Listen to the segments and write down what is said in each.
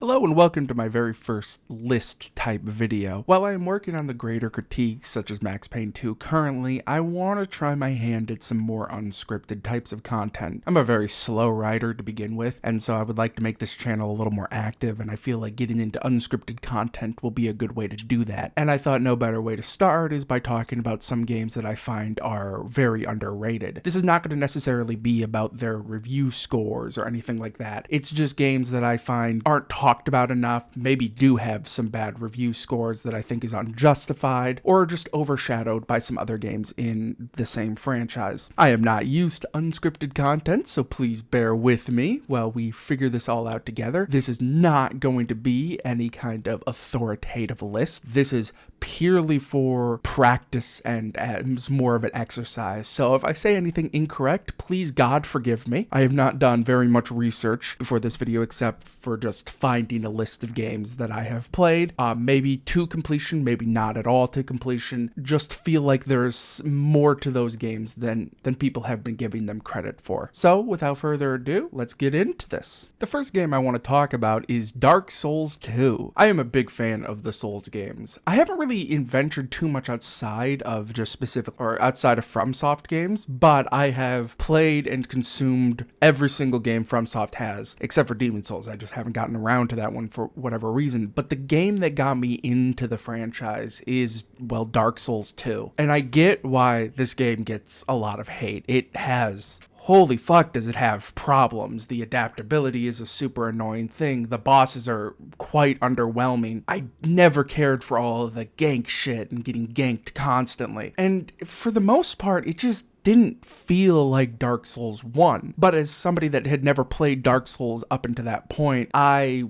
Hello and welcome to my very first list type video. While I am working on the greater critiques such as Max Payne 2 currently, I want to try my hand at some more unscripted types of content. I'm a very slow writer to begin with, and so I would like to make this channel a little more active, and I feel like getting into unscripted content will be a good way to do that. And I thought no better way to start is by talking about some games that I find are very underrated. This is not going to necessarily be about their review scores or anything like that. It's just games that I find aren't talked about enough, maybe do have some bad review scores that I think is unjustified, or just overshadowed by some other games in the same franchise. I am not used to unscripted content, so please bear with me while we figure this all out together. This is not going to be any kind of authoritative list. This is purely for practice and as more of an exercise. So if I say anything incorrect, please God forgive me. I have not done very much research before this video except for just finding a list of games that I have played, maybe to completion, maybe not at all to completion. Just feel like there's more to those games than people have been giving them credit for. So without further ado, let's get into this. The first game I want to talk about is Dark Souls 2. I am a big fan of the Souls games. I haven't really ventured too much outside of just specific or outside of FromSoft games, but I have played and consumed every single game FromSoft has, except for Demon Souls. I just haven't gotten around to that one for whatever reason. But the game that got me into the franchise is, well, Dark Souls 2. And I get why this game gets a lot of hate. It has. Holy fuck, does it have problems. The adaptability is a super annoying thing. The bosses are quite underwhelming. I never cared for all of the gank shit and getting ganked constantly. And for the most part, it just didn't feel like Dark Souls 1. But as somebody that had never played Dark Souls up until that point, I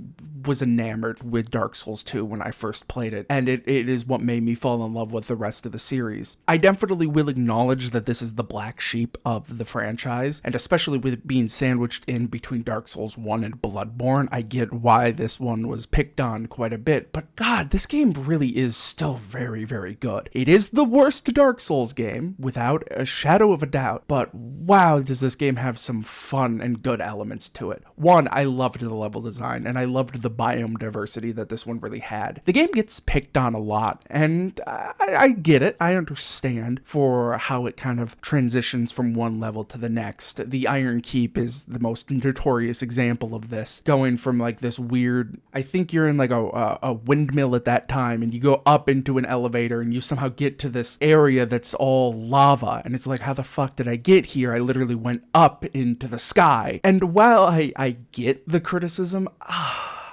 was enamored with Dark Souls 2 when I first played it, and it is what made me fall in love with the rest of the series. I definitely will acknowledge that this is the black sheep of the franchise, and especially with it being sandwiched in between Dark Souls 1 and Bloodborne, I get why this one was picked on quite a bit, but god, this game really is still very, very good. It is the worst Dark Souls game, without a shadow of a doubt, but wow, does this game have some fun and good elements to it. One, I loved the level design, and I loved the biome diversity that this one really had. The game gets picked on a lot, and I get it. I understand for how it kind of transitions from one level to the next. The Iron Keep is the most notorious example of this, going from like this weird, I think you're in like a windmill at that time, and you go up into an elevator, and you somehow get to this area that's all lava, and it's like, how the fuck did I get here? I literally went up into the sky. And while I get the criticism,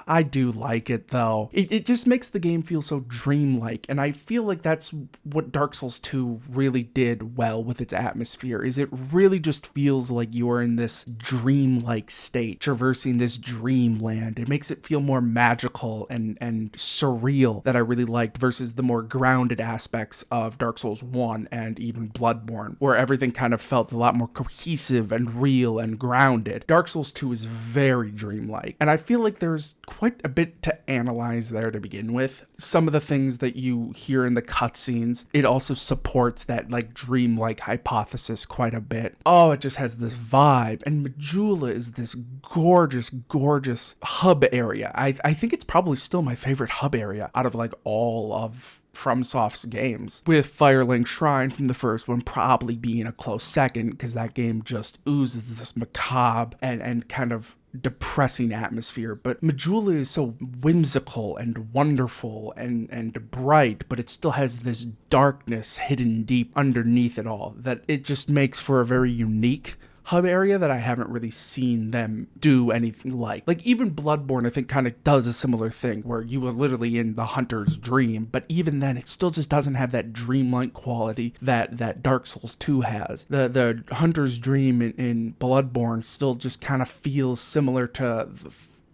I do like it though. It just makes the game feel so dreamlike, and I feel like that's what Dark Souls 2 really did well with its atmosphere, is it really just feels like you're in this dreamlike state, traversing this dreamland. It makes it feel more magical and surreal that I really liked versus the more grounded aspects of Dark Souls 1 and even Bloodborne, where everything kind of felt a lot more cohesive and real and grounded. Dark Souls 2 is very dreamlike, and I feel like there's quite a bit to analyze there to begin with. Some of the things that you hear in the cutscenes, it also supports that like dreamlike hypothesis quite a bit. Oh, it just has this vibe. And Majula is this gorgeous, gorgeous hub area. I think it's probably still my favorite hub area out of like all of FromSoft's games, with Firelink Shrine from the first one probably being a close second, because that game just oozes this macabre and kind of depressing atmosphere. But Majula is so whimsical and wonderful and bright, but it still has this darkness hidden deep underneath it all that it just makes for a very unique hub area that I haven't really seen them do anything like. Like even Bloodborne, I think, kind of does a similar thing where you are literally in the hunter's dream, but even then it still just doesn't have that dreamlike quality that Dark Souls 2 has. The hunter's dream in Bloodborne still just kind of feels similar to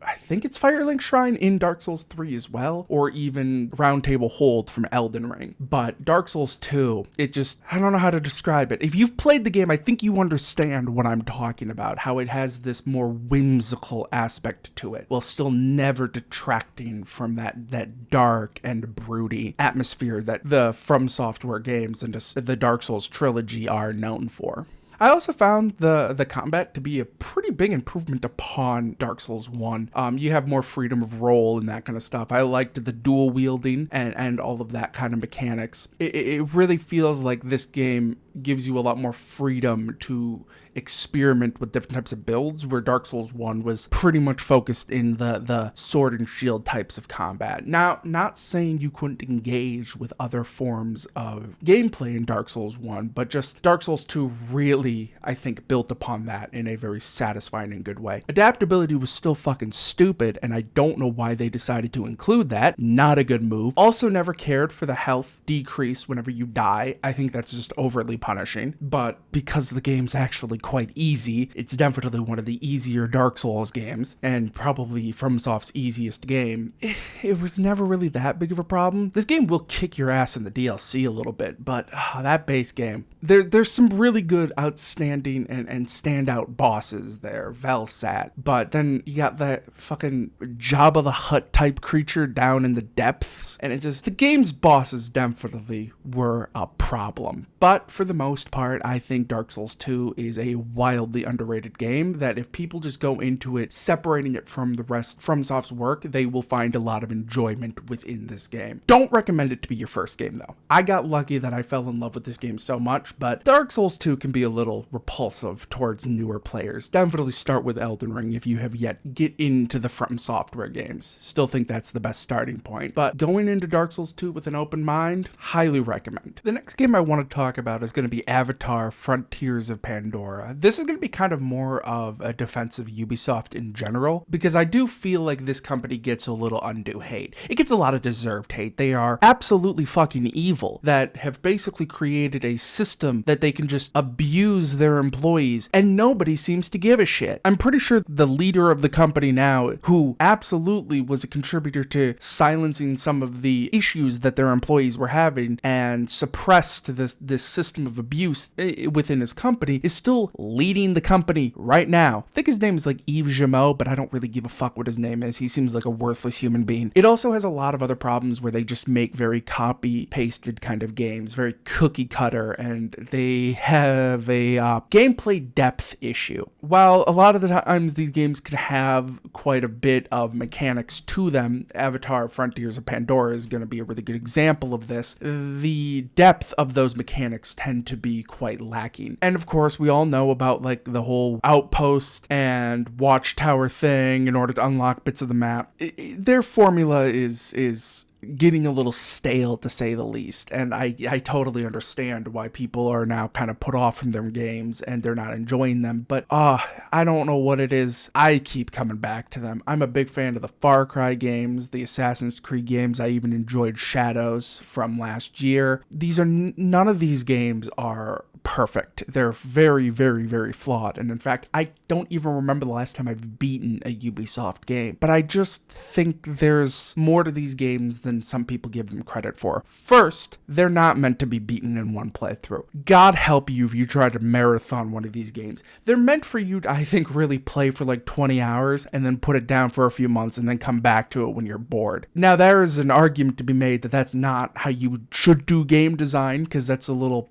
I think it's Firelink Shrine in Dark Souls 3 as well, or even Round Table Hold from Elden Ring. But Dark Souls 2, it just, I don't know how to describe it. If you've played the game, I think you understand what I'm talking about, how it has this more whimsical aspect to it, while still never detracting from that dark and broody atmosphere that the From Software games and the Dark Souls trilogy are known for. I also found the combat to be a pretty big improvement upon Dark Souls 1. You have more freedom of role and that kind of stuff. I liked the dual wielding and all of that kind of mechanics. It really feels like this game gives you a lot more freedom to experiment with different types of builds, where Dark Souls 1 was pretty much focused in the sword and shield types of combat. Now, not saying you couldn't engage with other forms of gameplay in Dark Souls 1, but just Dark Souls 2 really, I think, built upon that in a very satisfying and good way. Adaptability was still fucking stupid, and I don't know why they decided to include that. Not a good move. Also never cared for the health decrease whenever you die. I think that's just overly punishing, but because the game's actually quite easy, it's definitely one of the easier Dark Souls games, and probably FromSoft's easiest game. It was never really that big of a problem. This game will kick your ass in the DLC a little bit, but that base game, there's some really good, outstanding, and standout bosses there, Velsat, but then you got that fucking Jabba the Hutt type creature down in the depths, and the game's bosses definitely were a problem. But for the most part, I think Dark Souls 2 is a wildly underrated game that if people just go into it separating it from the rest FromSoft's work, they will find a lot of enjoyment within this game. Don't recommend it to be your first game though. I got lucky that I fell in love with this game so much, but Dark Souls 2 can be a little repulsive towards newer players. Definitely start with Elden Ring if you have yet get into the From Software games. Still think that's the best starting point, but going into Dark Souls 2 with an open mind, highly recommend. The next game I want to talk about is going to be Avatar: Frontiers of Pandora. This is going to be kind of more of a defense of Ubisoft in general, because I do feel like this company gets a little undue hate. It gets a lot of deserved hate. They are absolutely fucking evil that have basically created a system that they can just abuse their employees, and nobody seems to give a shit. I'm pretty sure the leader of the company now, who absolutely was a contributor to silencing some of the issues that their employees were having and suppressed this system of abuse within his company, is still leading the company right now. I think his name is like Yves Jameau, but I don't really give a fuck what his name is. He seems like a worthless human being. It also has a lot of other problems where they just make very copy-pasted kind of games, very cookie-cutter, and they have a gameplay depth issue. While a lot of the times these games can have quite a bit of mechanics to them, Avatar: Frontiers of Pandora is going to be a really good example of this. The depth of those mechanics tend to be quite lacking. And of course, we all know about like the whole outpost and watchtower thing in order to unlock bits of the map. Their formula is getting a little stale, to say the least, and I totally understand why people are now kind of put off from their games and they're not enjoying them, but I don't know what it is. I keep coming back to them. I'm a big fan of the Far Cry games, the Assassin's Creed games. I even enjoyed Shadows from last year. None of these games are perfect. They're very, very, very flawed, and in fact, I don't even remember the last time I've beaten a Ubisoft game, but I just think there's more to these games than some people give them credit for. First, they're not meant to be beaten in one playthrough. God help you if you try to marathon one of these games. They're meant for you to, I think, really play for like 20 hours and then put it down for a few months and then come back to it when you're bored. Now, there is an argument to be made that that's not how you should do game design, because that's a little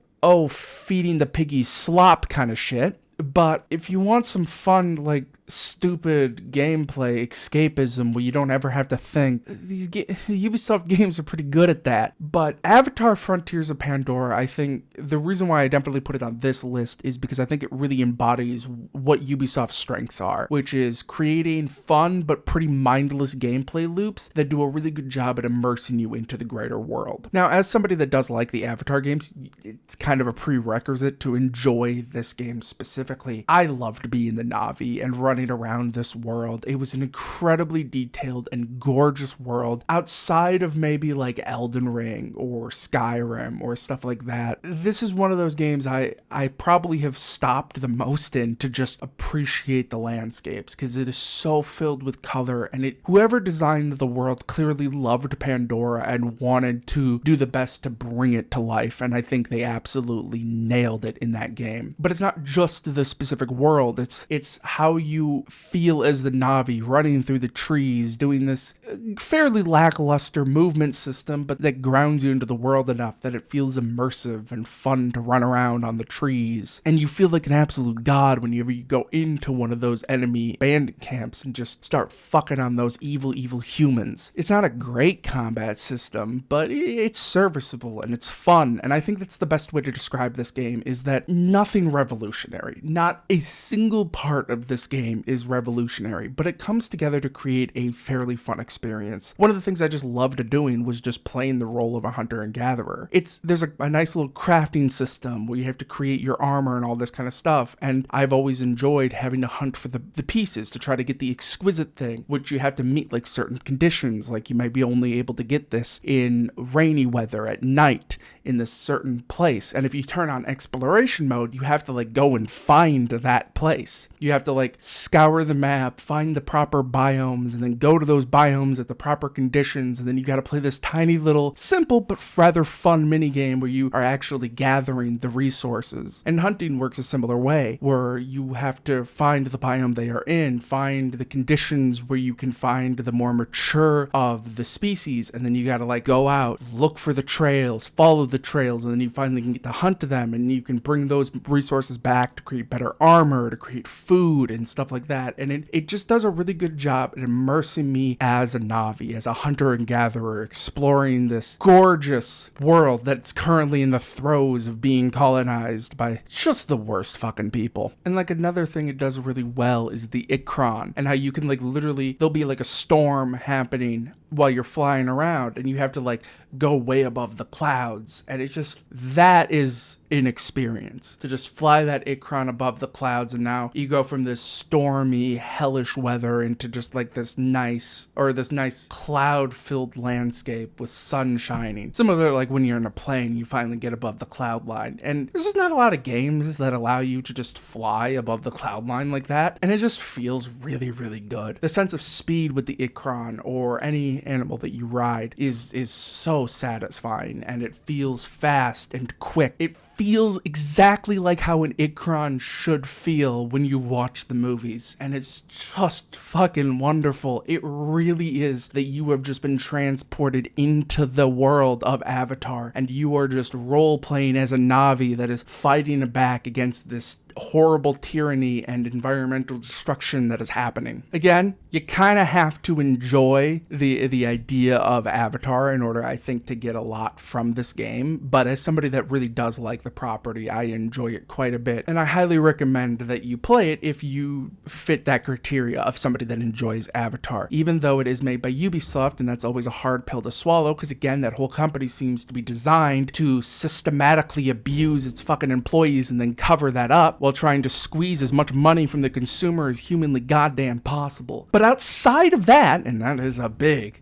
feeding the piggy slop kind of shit. But if you want some fun, like, stupid gameplay escapism where you don't ever have to think, these Ubisoft games are pretty good at that. But Avatar: Frontiers of Pandora, I think the reason why I definitely put it on this list is because I think it really embodies what Ubisoft's strengths are, which is creating fun but pretty mindless gameplay loops that do a really good job at immersing you into the greater world. Now, as somebody that does like the Avatar games, it's kind of a prerequisite to enjoy this game specifically. I loved being the Na'vi and running around this world. It was an incredibly detailed and gorgeous world outside of maybe like Elden Ring or Skyrim or stuff like that. This is one of those games I probably have stopped the most in to just appreciate the landscapes, because it is so filled with color, and whoever designed the world clearly loved Pandora and wanted to do the best to bring it to life, and I think they absolutely nailed it in that game. But it's not just the specific world. It's how you feel as the Na'vi running through the trees, doing this fairly lackluster movement system, but that grounds you into the world enough that it feels immersive and fun to run around on the trees. And you feel like an absolute god whenever you go into one of those enemy bandit camps and just start fucking on those evil humans. It's not a great combat system, but it's serviceable and it's fun. And I think that's the best way to describe this game, is that nothing revolutionary, not a single part of this game is revolutionary, but it comes together to create a fairly fun experience. One of the things I just loved doing was just playing the role of a hunter and gatherer. There's a nice little crafting system where you have to create your armor and all this kind of stuff, and I've always enjoyed having to hunt for the pieces to try to get the exquisite thing, which you have to meet like certain conditions, like you might be only able to get this in rainy weather at night in this certain place. And if you turn on exploration mode, you have to like go and find that place. You have to like scour the map, find the proper biomes, and then go to those biomes at the proper conditions. And then you got to play this tiny little simple but rather fun mini game where you are actually gathering the resources. And hunting works a similar way, where you have to find the biome they are in, find the conditions where you can find the more mature of the species, and then you got to like go out, look for the trails, follow the trails, and then you finally can get to hunt them, and you can bring those resources back to create better armor, to create food and stuff like that. And it just does a really good job at immersing me as a Na'vi, as a hunter and gatherer, exploring this gorgeous world that's currently in the throes of being colonized by just the worst fucking people. And like another thing it does really well is the Ikron, and how you can like literally, there'll be like a storm happening while you're flying around, and you have to like go way above the clouds, and it's just, that is an experience to just fly that Ikron above the clouds, and now you go from this stormy hellish weather into just like this nice cloud-filled landscape with sun shining. Similar like when you're in a plane, you finally get above the cloud line, and there's just not a lot of games that allow you to just fly above the cloud line like that, and it just feels really, really good. The sense of speed with the Ikron or any animal that you ride is so satisfying, and it feels fast and quick. It feels exactly like how an Ikron should feel when you watch the movies, and it's just fucking wonderful. It really is that you have just been transported into the world of Avatar, and you are just role-playing as a Na'vi that is fighting back against this horrible tyranny and environmental destruction that is happening. Again, you kind of have to enjoy the idea of Avatar in order, I think, to get a lot from this game, but as somebody that really does like the property, I enjoy it quite a bit, and I highly recommend that you play it if you fit that criteria of somebody that enjoys Avatar. Even though it is made by Ubisoft, and that's always a hard pill to swallow, because again, that whole company seems to be designed to systematically abuse its fucking employees and then cover that up while trying to squeeze as much money from the consumer as humanly goddamn possible. But outside of that, and that is a big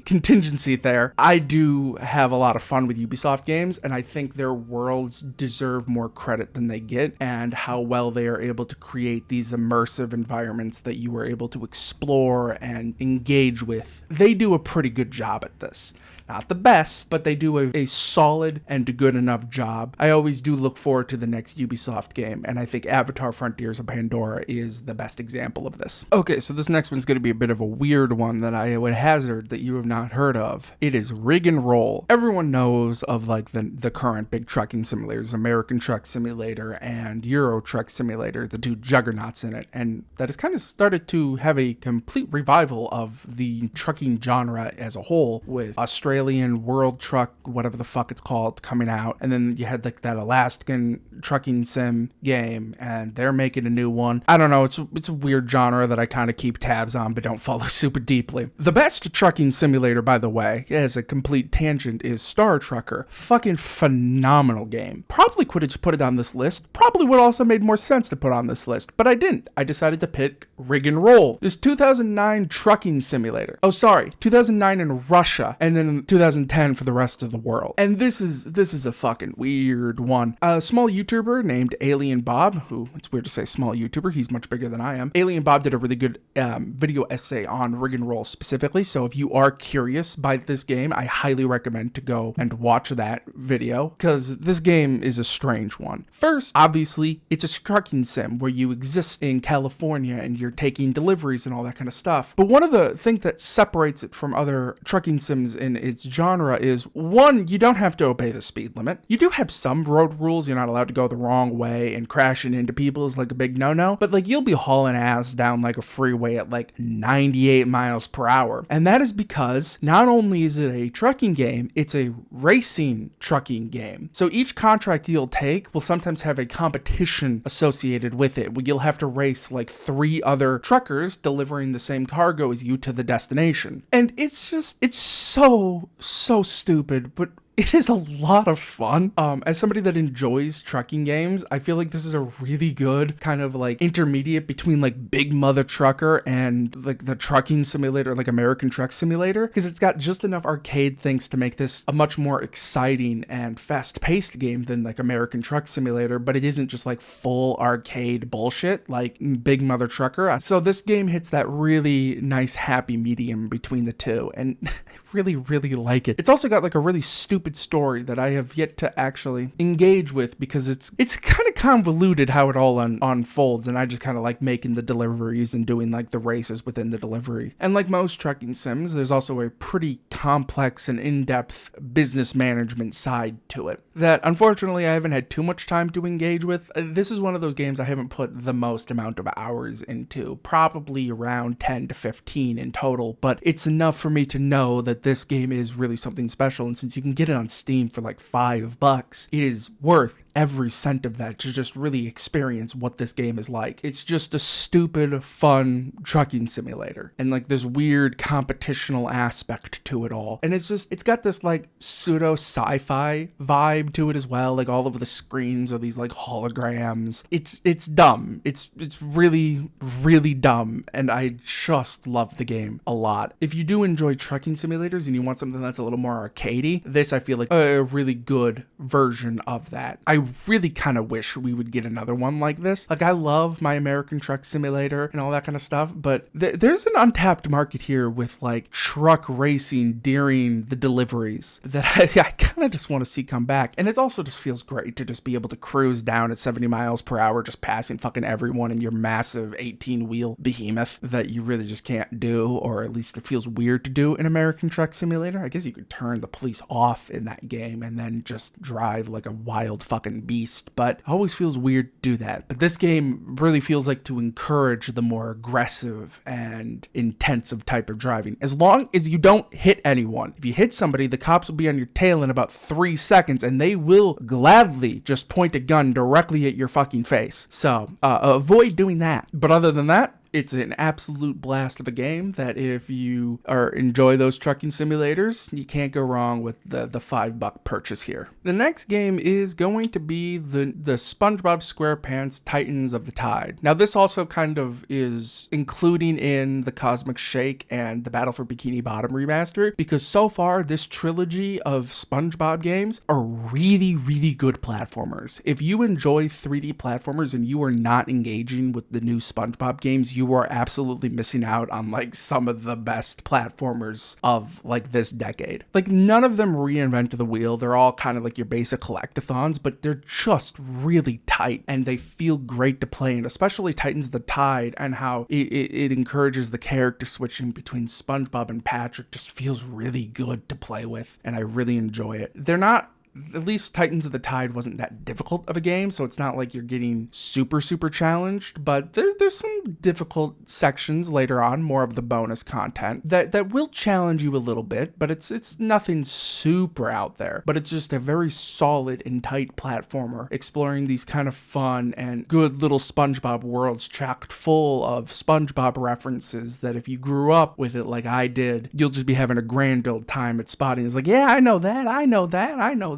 contingency there, I do have a lot of fun with Ubisoft games, and I think their worlds deserve more credit than they get, and how well they are able to create these immersive environments that you are able to explore and engage with. They do a pretty good job at this. Not the best, but they do a solid and good enough job. I always do look forward to the next Ubisoft game, and I think Avatar Frontiers of Pandora is the best example of this. Okay, so this next one's going to be a bit of a weird one that I would hazard that you have not heard of. It is Rig and Roll. Everyone knows of like the current big trucking simulators, American Truck Simulator and Euro Truck Simulator, the two juggernauts in it, and that has kind of started to have a complete revival of the trucking genre as a whole, with Australia World Truck, whatever the fuck it's called, coming out, and then you had like that Alaskan trucking sim game, and they're making a new one. I don't know, it's a weird genre that I kind of keep tabs on but don't follow super deeply. The best trucking simulator, by the way, as a complete tangent, is Star Trucker. Fucking phenomenal game. Probably could have just put it on this list. Probably would also made more sense to put on this list, but I didn't. I decided to pick Rig and Roll. This 2009 trucking simulator. Oh, sorry, 2009 in Russia, and then 2010 for the rest of the world. And this is a fucking weird one. A small YouTuber named Alien Bob, who, it's weird to say small YouTuber, he's much bigger than I am. Alien Bob did a really good video essay on Rig and Roll specifically, so if you are curious by this game, I highly recommend to go and watch that video, because this game is a strange one. First, obviously, it's a trucking sim where you exist in California and you're taking deliveries and all that kind of stuff. But one of the things that separates it from other trucking sims in its genre is, one, you don't have to obey the speed limit. You do have some road rules. You're not allowed to go the wrong way, and crashing into people is like a big no-no, but like you'll be hauling ass down like a freeway at like 98 miles per hour. And that is because not only is it a trucking game, it's a racing trucking game. So each contract you'll take will sometimes have a competition associated with it, where you'll have to race like 3 other truckers delivering the same cargo as you to the destination. And it's so stupid, but it is a lot of fun. As somebody that enjoys trucking games, I feel like this is a really good kind of like intermediate between like Big Mother Trucker and like the trucking simulator, like American Truck Simulator, because it's got just enough arcade things to make this a much more exciting and fast-paced game than like American Truck Simulator, but it isn't just like full arcade bullshit like Big Mother Trucker. So this game hits that really nice happy medium between the two, and I really like it. It's also got like a really stupid story that I have yet to actually engage with, because it's kind of convoluted how it all unfolds, and I just kind of like making the deliveries and doing like the races within the delivery. And like most trucking sims, there's also a pretty complex and in-depth business management side to it that unfortunately I haven't had too much time to engage with. This is one of those games I haven't put the most amount of hours into, probably around 10 to 15 in total, but it's enough for me to know that this game is really something special, and since you can get it on Steam for like $5, it is worth every cent of that to just really experience what this game is like. It's just a stupid, fun trucking simulator, and like this weird competitional aspect to it all. And it's got this like pseudo sci-fi vibe to it as well. Like all of the screens are these like holograms. It's dumb. It's really dumb, and I just love the game a lot. If you do enjoy trucking simulators and you want something that's a little more arcadey, this I feel like a really good version of that. I really kind of wish we would get another one like this. Like, I love my American Truck Simulator and all that kind of stuff, but there's an untapped market here with like truck racing during the deliveries that I kind of just want to see come back. And it also just feels great to just be able to cruise down at 70 miles per hour, just passing fucking everyone in your massive 18-wheel behemoth that you really just can't do, or at least it feels weird to do in American Truck Simulator. I guess you could turn the police off in that game and then just drive like a wild fucking beast, but it always feels weird to do that. But this game really feels like to encourage the more aggressive and intensive type of driving, as long as you don't hit anyone. If you hit somebody, the cops will be on your tail in about 3 seconds, and they will gladly just point a gun directly at your fucking face. So avoid doing that. But other than that, it's an absolute blast of a game that if you enjoy those trucking simulators, you can't go wrong with the $5 purchase here. The next game is going to be the Spongebob SquarePants Titans of the Tide. Now this also kind of is including in the Cosmic Shake and the Battle for Bikini Bottom remaster, because so far this trilogy of SpongeBob games are really good platformers. If you enjoy 3D platformers and you are not engaging with the new SpongeBob games, you are absolutely missing out on like some of the best platformers of like this decade. Like, none of them reinvented the wheel. They're all kind of like your basic collectathons, but they're just really tight and they feel great to play. And especially Titans of the Tide, and how it encourages the character switching between SpongeBob and Patrick just feels really good to play with, and I really enjoy it. They're not, at least Titans of the Tide wasn't that difficult of a game, so it's not like you're getting super challenged, but there's some difficult sections later on, more of the bonus content, that will challenge you a little bit, but it's nothing super out there. But it's just a very solid and tight platformer, exploring these kind of fun and good little SpongeBob worlds chock full of SpongeBob references that if you grew up with it like I did, you'll just be having a grand old time at spotting. It's like, yeah, I know that,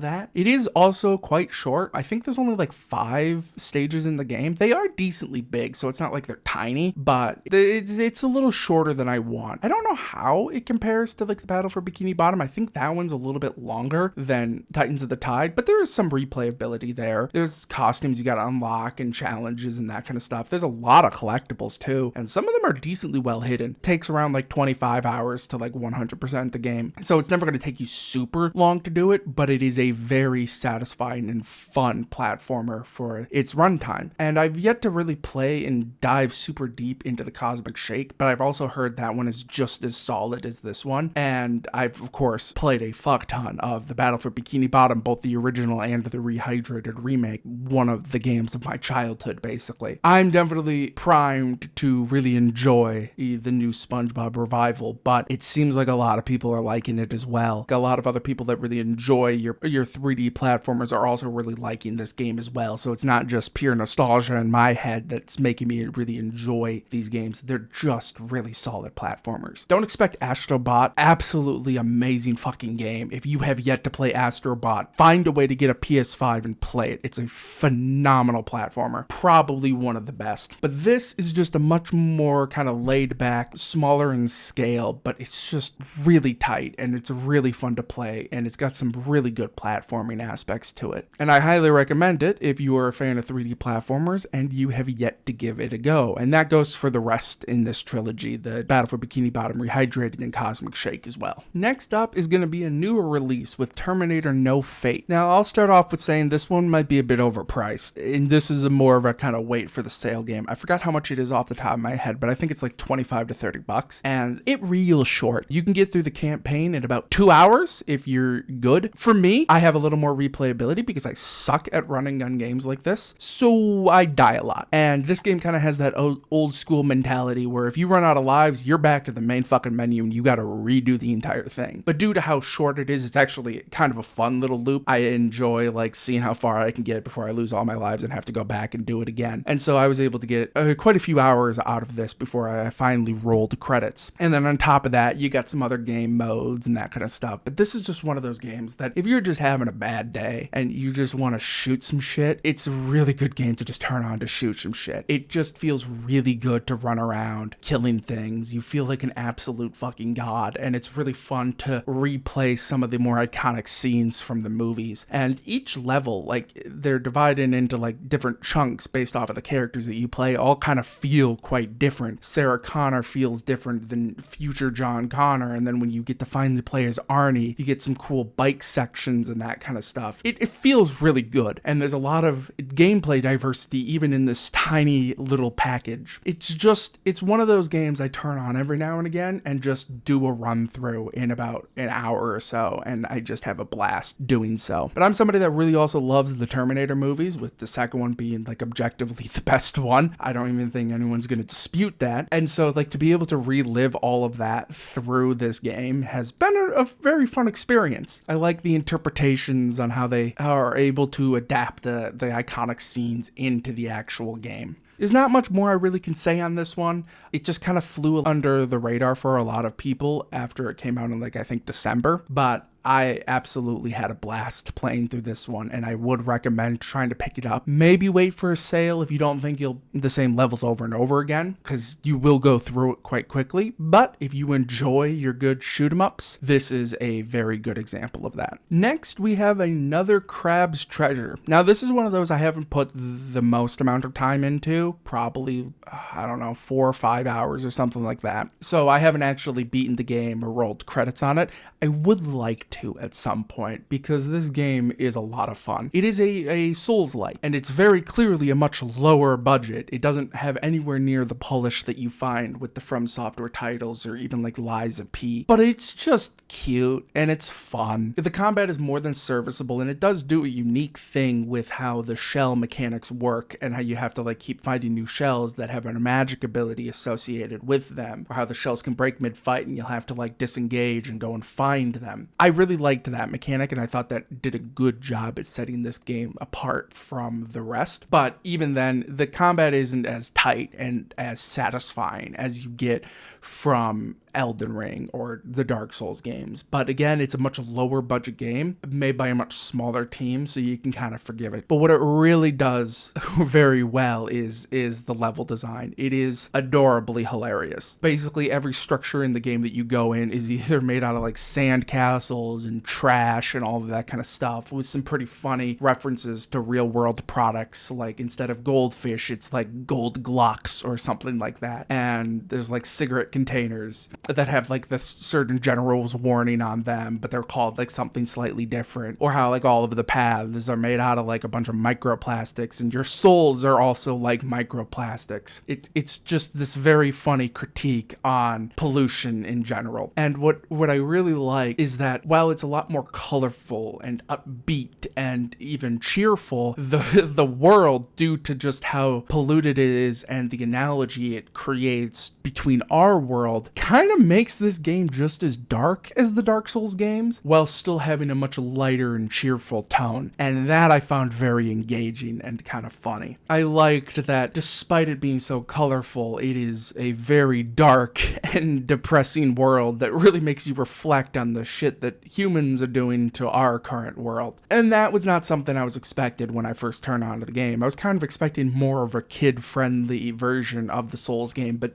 that. It is also quite short. I think there's only like 5 stages in the game. They are decently big, so it's not like they're tiny, but it's a little shorter than I want. I don't know how it compares to like the Battle for Bikini Bottom. I think that one's a little bit longer than Titans of the Tide, but there is some replayability there. There's costumes you gotta unlock and challenges and that kind of stuff. There's a lot of collectibles too, and some of them are decently well hidden. It takes around like 25 hours to like 100% the game, so it's never going to take you super long to do it, but it is a very satisfying and fun platformer for its runtime. And I've yet to really play and dive super deep into the Cosmic Shake, but I've also heard that one is just as solid as this one, and I've of course played a fuck ton of the Battle for Bikini Bottom, both the original and the rehydrated remake, one of the games of my childhood basically. I'm definitely primed to really enjoy the new Spongebob revival, but it seems like a lot of people are liking it as well. A lot of other people that really enjoy your 3D platformers are also really liking this game as well, so it's not just pure nostalgia in my head that's making me really enjoy these games. They're just really solid platformers. Don't expect Astrobot. Absolutely amazing fucking game. If you have yet to play Astrobot, find a way to get a PS5 and play it. It's a phenomenal platformer. Probably one of the best. But this is just a much more kind of laid back, smaller in scale, but it's just really tight and it's really fun to play, and it's got some really good platforming aspects to it. And I highly recommend it if you are a fan of 3D platformers and you have yet to give it a go. And that goes for the rest in this trilogy, the Battle for Bikini Bottom, Rehydrated, and Cosmic Shake as well. Next up is going to be a newer release with Terminator No Fate. Now, I'll start off with saying this one might be a bit overpriced, and this is a more of a kind of wait for the sale game. I forgot how much it is off the top of my head, but I think it's like 25 to 30 bucks, and it real short. You can get through the campaign in about 2 hours if you're good. For me, I have a little more replayability because I suck at running gun games like this, so I die a lot. And this game kind of has that old school mentality where if you run out of lives, you're back to the main fucking menu and you gotta redo the entire thing. But due to how short it is, it's actually kind of a fun little loop. I enjoy like seeing how far I can get before I lose all my lives and have to go back and do it again. And so I was able to get quite a few hours out of this before I finally rolled credits. And then on top of that, you got some other game modes and that kind of stuff. But this is just one of those games that if you're just having a bad day and you just want to shoot some shit, it's a really good game to just turn on to shoot some shit. It just feels really good to run around killing things. You feel like an absolute fucking god, and it's really fun to replay some of the more iconic scenes from the movies. And each level, like, they're divided into like different chunks based off of the characters that you play, all kind of feel quite different. Sarah Connor feels different than future John Connor, and then when you get to finally play as Arnie, you get some cool bike sections and that kind of stuff. It feels really good, and there's a lot of gameplay diversity even in this tiny little package. It's one of those games I turn on every now and again and just do a run through in about an hour or so, and I just have a blast doing so. But I'm somebody that really also loves the Terminator movies, with the second one being like objectively the best one. I don't even think anyone's going to dispute that. And so like to be able to relive all of that through this game has been a very fun experience. I like the interpretations on how they are able to adapt the iconic scenes into the actual game. There's not much more I really can say on this one. It just kind of flew under the radar for a lot of people after it came out in like, I think December, but I absolutely had a blast playing through this one, and I would recommend trying to pick it up. Maybe wait for a sale if you don't think you'll the same levels over and over again, because you will go through it quite quickly. But if you enjoy your good shoot 'em ups, this is a very good example of that. Next, we have another Crab's Treasure. Now, this is one of those I haven't put the most amount of time into, probably, I don't know, 4 or 5 hours or something like that. So I haven't actually beaten the game or rolled credits on it. I would like to at some point, because this game is a lot of fun. It is a Souls-like, and it's very clearly a much lower budget. It doesn't have anywhere near the polish that you find with the From Software titles or even like Lies of P, but it's just cute and it's fun. The combat is more than serviceable, and it does do a unique thing with how the shell mechanics work and how you have to like keep finding new shells that have a magic ability associated with them, or how the shells can break mid-fight and you'll have to like disengage and go and find them. I really liked that mechanic, and I thought that did a good job at setting this game apart from the rest. But even then, the combat isn't as tight and as satisfying as you get from Elden Ring or the Dark Souls games. But again, it's a much lower budget game made by a much smaller team, so you can kind of forgive it. But what it really does very well is the level design. It is adorably hilarious. Basically, every structure in the game that you go in is either made out of like sand castles and trash and all of that kind of stuff, with some pretty funny references to real world products. Like instead of goldfish, it's like gold Glocks or something like that. And there's like cigarette containers that have like this certain general's warning on them, but they're called like something slightly different. Or how like all of the paths are made out of like a bunch of microplastics, and your souls are also like microplastics. It's just this very funny critique on pollution in general. And what I really like is that while it's a lot more colorful and upbeat and even cheerful, the world, due to just how polluted it is and the analogy it creates between our world, kind of makes this game just as dark as the Dark Souls games, while still having a much lighter and cheerful tone. And that I found very engaging and kind of funny. I liked that despite it being so colorful, it is a very dark and depressing world that really makes you reflect on the shit that humans are doing to our current world. And that was not something I was expected when I first turned on to the game. I was kind of expecting more of a kid-friendly version of the Souls game, but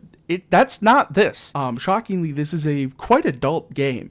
that's not this. Shockingly, this is a quite adult game.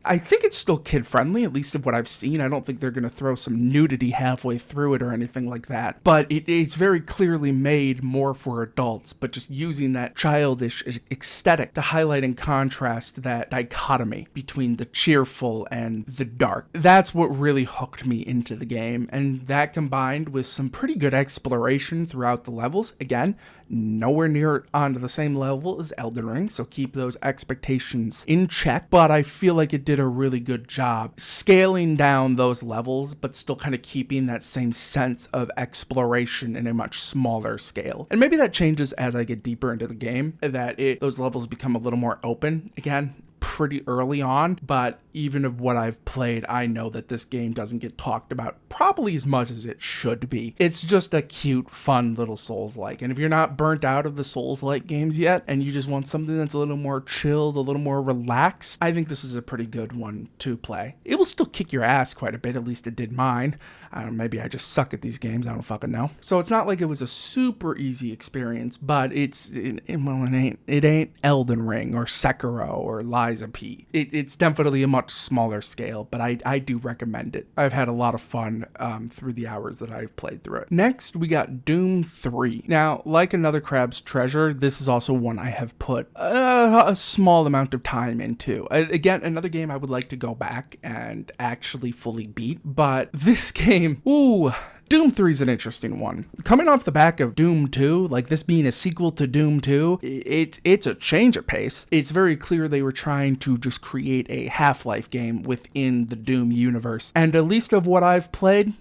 I think it's still kid-friendly, at least of what I've seen. I don't think they're going to throw some nudity halfway through it or anything like that. But it's very clearly made more for adults, but just using that childish aesthetic to highlight and contrast that dichotomy between the cheerful and the dark. That's what really hooked me into the game, and that combined with some pretty good exploration throughout the levels. Again, nowhere near onto the same level as Elden Ring, so keep those expectations in check, but I feel like it did a really good job scaling down those levels, but still kind of keeping that same sense of exploration in a much smaller scale. And maybe that changes as I get deeper into the game, that those levels become a little more open. Again, pretty early on, but even of what I've played, I know that this game doesn't get talked about probably as much as it should be. It's just a cute, fun little Souls-like. And if you're not burnt out of the Souls-like games yet, and you just want something that's a little more chilled, a little more relaxed, I think this is a pretty good one to play. It will still kick your ass quite a bit, at least it did mine. I don't know, maybe I just suck at these games, I don't fucking know. So it's not like it was a super easy experience, but it ain't Elden Ring or Sekiro or Lies of P. It's definitely a much smaller scale, but I do recommend it. I've had a lot of fun through the hours that I've played through it. Next, we got Doom 3. Now, like Another Crab's Treasure, this is also one I have put a small amount of time into. Again, another game I would like to go back and actually fully beat, but this game, Doom 3 is an interesting one. Coming off the back of Doom 2, like this being a sequel to Doom 2, it's a change of pace. It's very clear they were trying to just create a Half-Life game within the Doom universe. And at least of what I've played,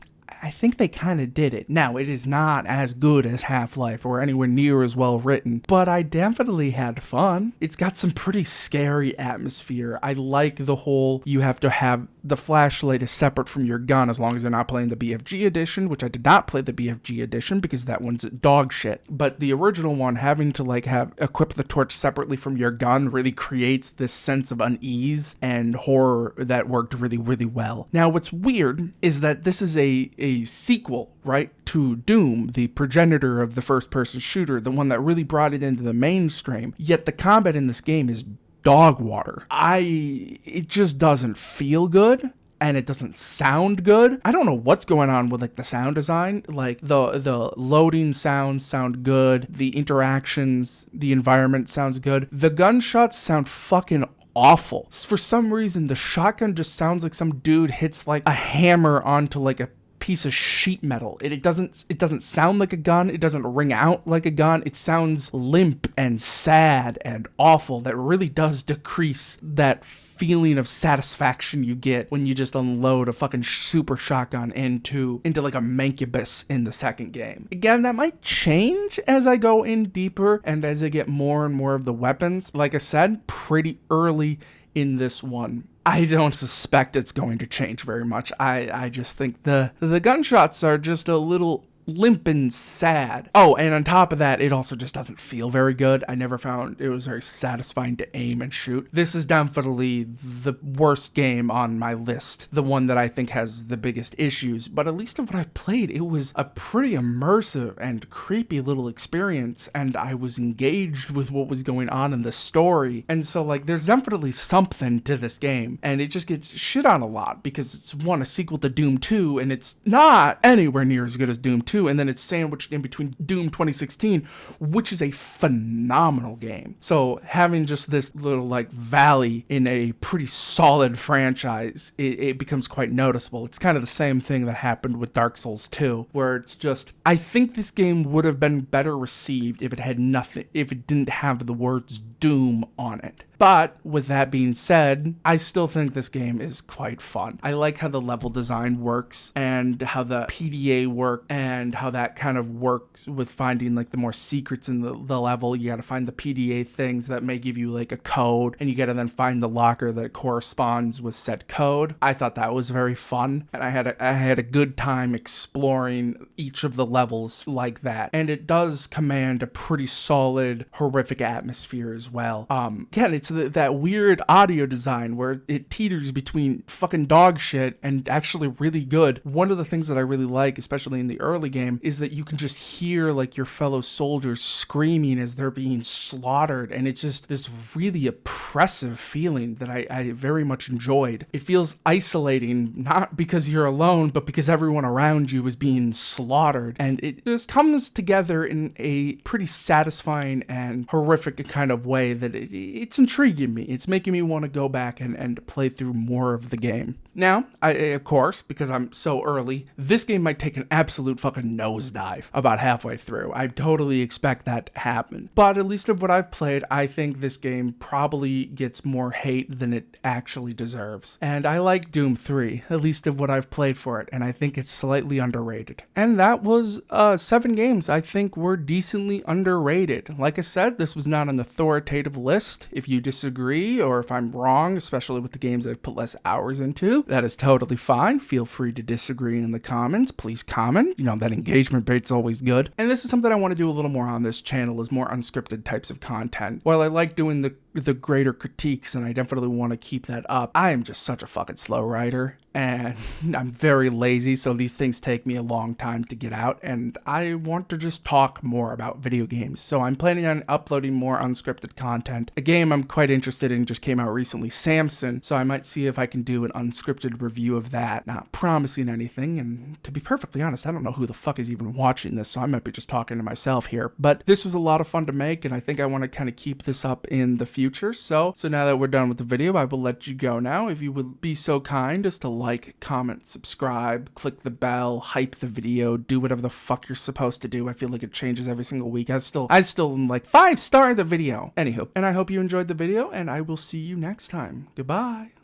I think they kind of did it. Now, it is not as good as Half-Life or anywhere near as well written, but I definitely had fun. It's got some pretty scary atmosphere. I like the whole, you have to have the flashlight is separate from your gun as long as you're not playing the BFG edition, which I did not play the BFG edition because that one's dog shit. But the original one, having to equip the torch separately from your gun really creates this sense of unease and horror that worked really, really well. Now, what's weird is that this is a sequel, right, to Doom, the progenitor of the first-person shooter, the one that really brought it into the mainstream. Yet the combat in this game is dog water. It just doesn't feel good, and it doesn't sound good. I don't know what's going on with the sound design. The loading sounds sound good, the interactions, the environment sounds good. The gunshots sound fucking awful. For some reason, the shotgun just sounds like some dude hits a hammer onto a piece of sheet metal. It doesn't sound like a gun. It doesn't ring out like a gun. It sounds limp and sad and awful. That really does decrease that feeling of satisfaction you get when you just unload a fucking super shotgun into a mancubus in the second game. Again, that might change as I go in deeper and as I get more and more of the weapons. Like I said, pretty early in this one, I don't suspect it's going to change very much. I just think the gunshots are just a little limp and sad. Oh, and on top of that, it also just doesn't feel very good. I never found it was very satisfying to aim and shoot. This is definitely the worst game on my list, the one that I think has the biggest issues, but at least of what I've played, it was a pretty immersive and creepy little experience, and I was engaged with what was going on in the story. And so like there's definitely something to this game, and it just gets shit on a lot because it's a sequel to Doom 2, and it's not anywhere near as good as Doom 2, and then it's sandwiched in between Doom 2016, which is a phenomenal game. So having just this little like valley in a pretty solid franchise, it becomes quite noticeable. It's kind of the same thing that happened with Dark Souls 2, where it's just, I think this game would have been better received if it had nothing, if it didn't have the words Doom on it. But with that being said, I still think this game is quite fun. I like how the level design works and how the PDA works and how that kind of works with finding like the more secrets in the level. You gotta find the PDA things that may give you like a code, and you gotta then find the locker that corresponds with said code. I thought that was very fun, and I had a good time exploring each of the levels like that. And it does command a pretty solid, horrific atmosphere as well. Again, it's that weird audio design where it teeters between fucking dog shit and actually really good. One of the things that I really like, especially in the early game, is that you can just hear like your fellow soldiers screaming as they're being slaughtered, and it's just this really oppressive feeling that I very much enjoyed. It feels isolating, not because you're alone, but because everyone around you is being slaughtered, and it just comes together in a pretty satisfying and horrific kind of way that it's intriguing me. It's making me want to go back and play through more of the game. Now, of course, because I'm so early, this game might take an absolute fucking nosedive about halfway through. I totally expect that to happen. But at least of what I've played, I think this game probably gets more hate than it actually deserves. And I like Doom 3, at least of what I've played for it, and I think it's slightly underrated. And that was 7 games I think were decently underrated. Like I said, this was not an authoritative list. If you disagree, or if I'm wrong, especially with the games I've put less hours into, that is totally fine. Feel free to disagree in the comments. Please comment. You know, that engagement rate's always good. And this is something I want to do a little more on this channel, is more unscripted types of content. While I like doing the greater critiques, and I definitely want to keep that up, I am just such a fucking slow writer, and I'm very lazy, so these things take me a long time to get out, and I want to just talk more about video games. So I'm planning on uploading more unscripted content. A game I'm quite interested in just came out recently, Samson, so I might see if I can do an unscripted review of that. Not promising anything, and to be perfectly honest, I don't know who the fuck is even watching this, so I might be just talking to myself here. But this was a lot of fun to make, and I think I want to kind of keep this up in the future. So now that we're done with the video, I will let you go now. If you would be so kind as to like, comment, subscribe, click the bell, hype the video, do whatever the fuck you're supposed to do. I feel like it changes every single week. I still am like 5-star the video. Anywho, and I hope you enjoyed the video, and I will see you next time. Goodbye.